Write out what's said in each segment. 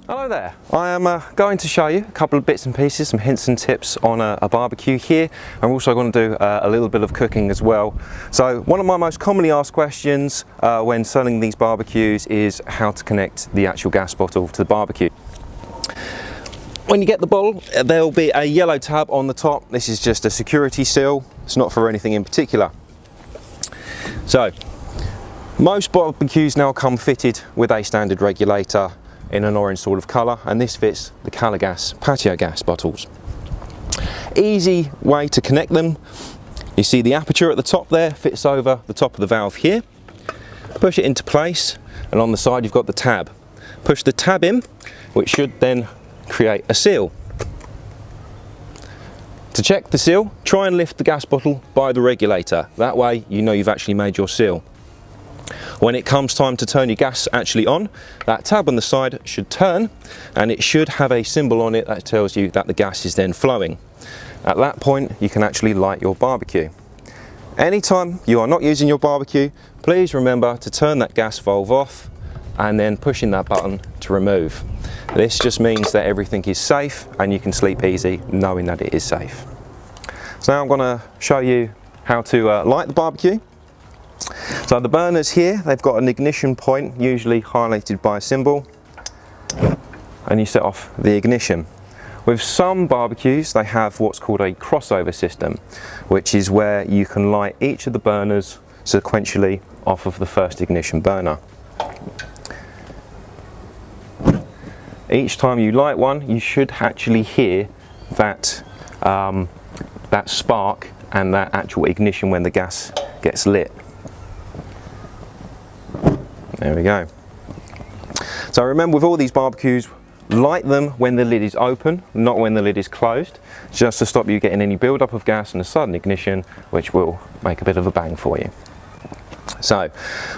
Hello there, I am going to show you a couple of bits and pieces, some hints and tips on a barbecue here. I'm also going to do a little bit of cooking as well. So one of my most commonly asked questions when selling these barbecues is how to connect the actual gas bottle to the barbecue. When you get the bottle, there will be a yellow tab on the top. This is just a security seal, it's not for anything in particular. So most barbecues now come fitted with a standard regulator in an orange sort of colour, and this fits the Caligas patio gas bottles. Easy way to connect them. You see the aperture at the top there fits over the top of the valve here. Push it into place, and on the side you've got the tab. Push the tab in, which should then create a seal. To check the seal, try and lift the gas bottle by the regulator. That way you know you've actually made your seal. When it comes time to turn your gas actually on, that tab on the side should turn, and it should have a symbol on it that tells you that the gas is then flowing. At that point you can actually light your barbecue. Anytime you are not using your barbecue, please remember to turn that gas valve off and then pushing that button to remove. This just means that everything is safe and you can sleep easy knowing that it is safe. So now I'm going to show you how to light the barbecue. So the burners here, they've got an ignition point, usually highlighted by a symbol, and you set off the ignition. With some barbecues, they have what's called a crossover system, which is where you can light each of the burners sequentially off of the first ignition burner. Each time you light one, you should actually hear that, that spark and that actual ignition when the gas gets lit. There we go. So remember, with all these barbecues, light them when the lid is open, not when the lid is closed, just to stop you getting any build-up of gas and a sudden ignition, which will make a bit of a bang for you. So,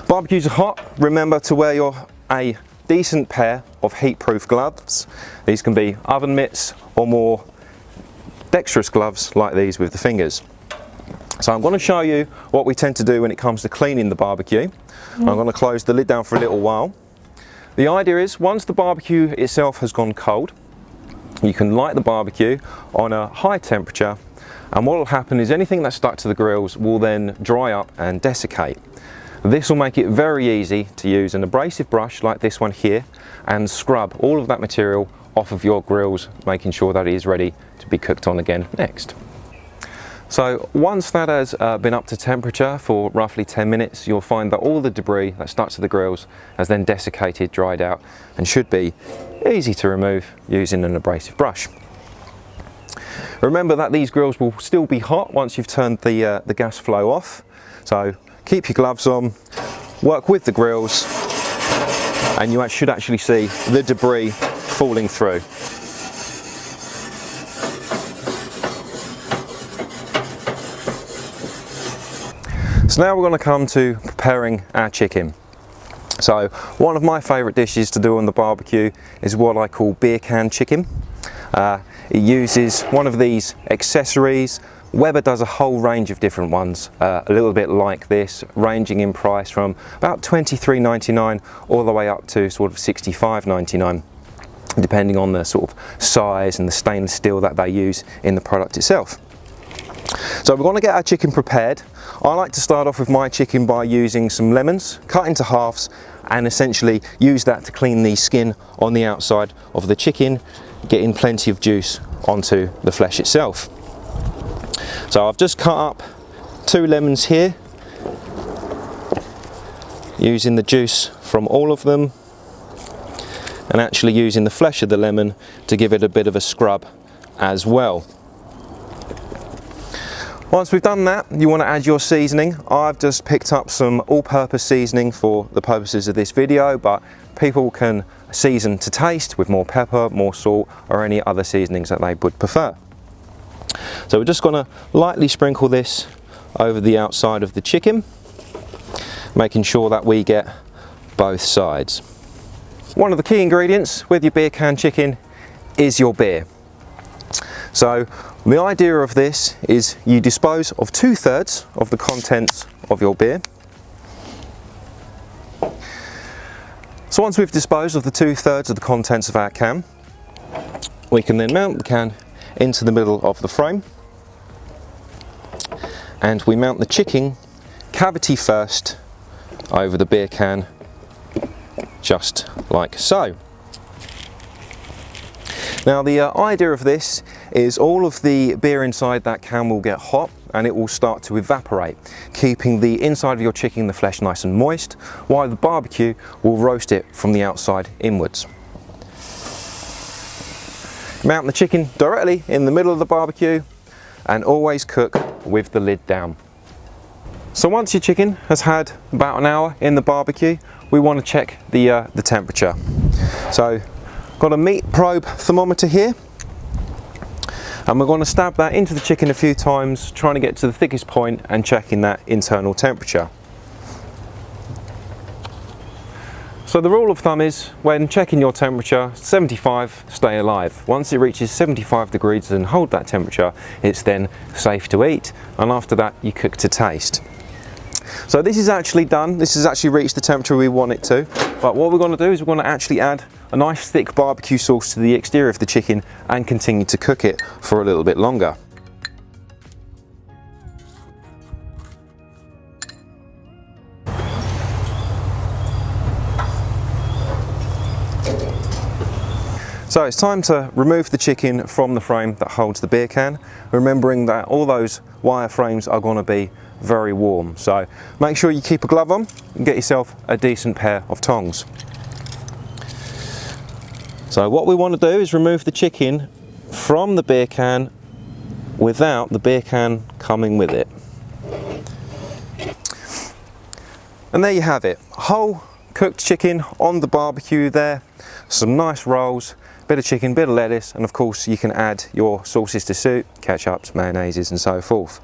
barbecues are hot. Remember to wear a decent pair of heat-proof gloves. These can be oven mitts or more dexterous gloves like these with the fingers. So I'm going to show you what we tend to do when it comes to cleaning the barbecue. I'm going to close the lid down for a little while. The idea is, once the barbecue itself has gone cold, you can light the barbecue on a high temperature, and what will happen is anything that's stuck to the grills will then dry up and desiccate. This will make it very easy to use an abrasive brush like this one here and scrub all of that material off of your grills, making sure that it is ready to be cooked on again next. So once that has been up to temperature for roughly 10 minutes, you'll find that all the debris that stuck to the grills has then desiccated, dried out, and should be easy to remove using an abrasive brush. Remember that these grills will still be hot once you've turned the gas flow off, so keep your gloves on, work with the grills, and you should actually see the debris falling through. So now we're going to come to preparing our chicken. So one of my favourite dishes to do on the barbecue is what I call beer can chicken. It uses one of these accessories. Weber does a whole range of different ones, a little bit like this, ranging in price from about $23.99 all the way up to sort of $65.99, depending on the sort of size and the stainless steel that they use in the product itself. So we're going to get our chicken prepared. I like to start off with my chicken by using some lemons, cut into halves, and essentially use that to clean the skin on the outside of the chicken, getting plenty of juice onto the flesh itself. So I've just cut up 2 lemons here, using the juice from all of them, and actually using the flesh of the lemon to give it a bit of a scrub as well. Once we've done that, you want to add your seasoning. I've just picked up some all-purpose seasoning for the purposes of this video, but people can season to taste with more pepper, more salt, or any other seasonings that they would prefer. So we're just going to lightly sprinkle this over the outside of the chicken, making sure that we get both sides. One of the key ingredients with your beer can chicken is your beer. So the idea of this is you dispose of 2/3 of the contents of your beer. So once we've disposed of the 2/3 of the contents of our can, we can then mount the can into the middle of the frame, and we mount the chicken cavity first over the beer can, just like so. Now the idea of this is all of the beer inside that can will get hot and it will start to evaporate, keeping the inside of your chicken, the flesh, nice and moist, while the barbecue will roast it from the outside inwards. Mount the chicken directly in the middle of the barbecue and always cook with the lid down. So once your chicken has had about an hour in the barbecue, we want to check the temperature. So got a meat probe thermometer here, and we're going to stab that into the chicken a few times, trying to get to the thickest point and checking that internal temperature. So the rule of thumb is, when checking your temperature, 75, stay alive. Once it reaches 75 degrees and hold that temperature, it's then safe to eat, and after that you cook to taste. So this is actually done, this has actually reached the temperature we want it to, but what we're going to do is we're going to actually add a nice thick barbecue sauce to the exterior of the chicken and continue to cook it for a little bit longer. So it's time to remove the chicken from the frame that holds the beer can, remembering that all those wire frames are going to be very warm. So make sure you keep a glove on and get yourself a decent pair of tongs. So what we want to do is remove the chicken from the beer can without the beer can coming with it. And there you have it, whole cooked chicken on the barbecue there, some nice rolls, bit of chicken, bit of lettuce, and of course you can add your sauces to suit, ketchups, mayonnaises and so forth.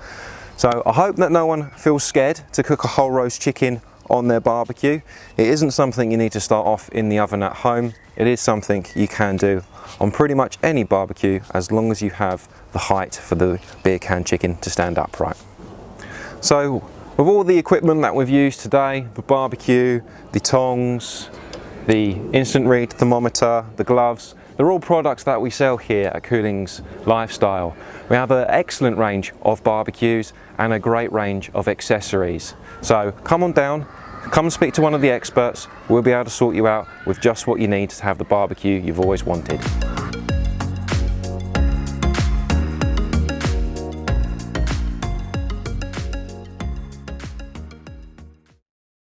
So I hope that no one feels scared to cook a whole roast chicken on their barbecue. It isn't something you need to start off in the oven at home. It is something you can do on pretty much any barbecue, as long as you have the height for the beer can chicken to stand upright. So with all the equipment that we've used today, the barbecue, the tongs, the instant read thermometer, the gloves, they're all products that we sell here at Cooling's Lifestyle. We have an excellent range of barbecues and a great range of accessories. So come on down, come and speak to one of the experts. We'll be able to sort you out with just what you need to have the barbecue you've always wanted.